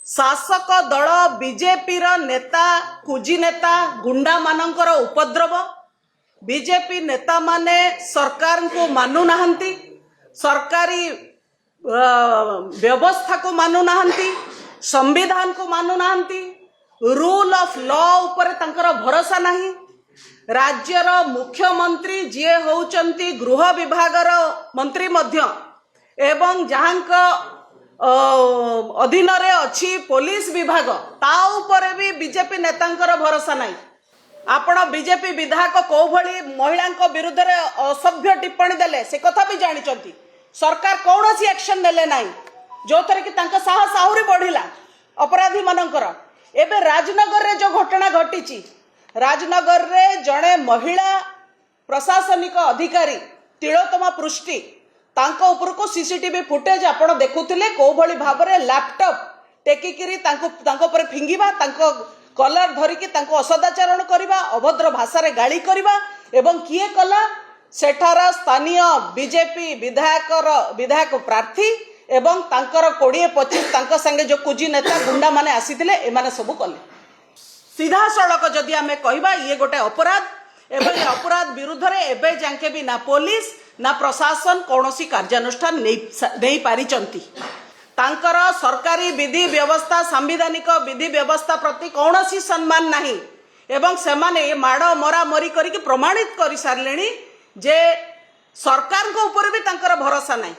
शासक दल बीजेपी नेता कुजी नेता गुंडा मानकर उपद्रव बीजेपी नेता माने सरकार को मानु नाहंती सरकारी व्यवस्था को मानु नाहंती संविधान को मानु नाहंती रूल ऑफ लॉ ऊपर तंकर भरोसा नहीं। राज्यर मुख्यमंत्री जी होउचंती गृह विभागर मंत्री मध्य एवं जहांक अधीन रे अच्छी पुलिस विभाग ता ऊपर भी बीजेपी नेतांकर भरोसा नहीं। आपण बीजेपी विधायक कौ भली महिला विरुद्ध रे असभ्य टिप्पणी देले से कथा भी जानिचंती सरकार कौन सी एक्शन नेले नहीं जो थरे कि तांका साहस आहुरी बढ़िला अपराधी मानकर। एबे राजनगर रे जो घटना घटीची राजनगर रे जड़े महिला प्रशासनिक अधिकारी तिलोत्तमा पृष्टि तांको ऊपर को सीसीटीवी फुटेज आपण देखुथिले को भली भाबरे लैपटॉप टेकिकिरी तांको पर फिंगिबा तांको कलर धरिकी तांको असदाचरण करिबा अभद्र भाषा रे गाली करिबा एवं किए कला सेठार स्थानीय बीजेपी विधायक प्रार्थी एवं तांकर 20-25 तांको संगे जो कुजी नेता गुंडा माने आसीथिले एमाने सब कले। सीधा सड़क जदि आमे कहबा ये गोटे अपराध एवं अपराध विरुद्ध रे एबे जांके भी ना पुलिस ना प्रशासन कौनसी कार्यानुष्ठान नहीं पारिचंती। तांकर सरकारी विधि व्यवस्था सांविधानिक विधि व्यवस्था प्रति कौनसी सम्मान नहीं एवं सेमाने माड़ मरा मरी करिक प्रमाणित कर सारलेनी जे सरकार को ऊपर भी तांकर भरोसा नहीं।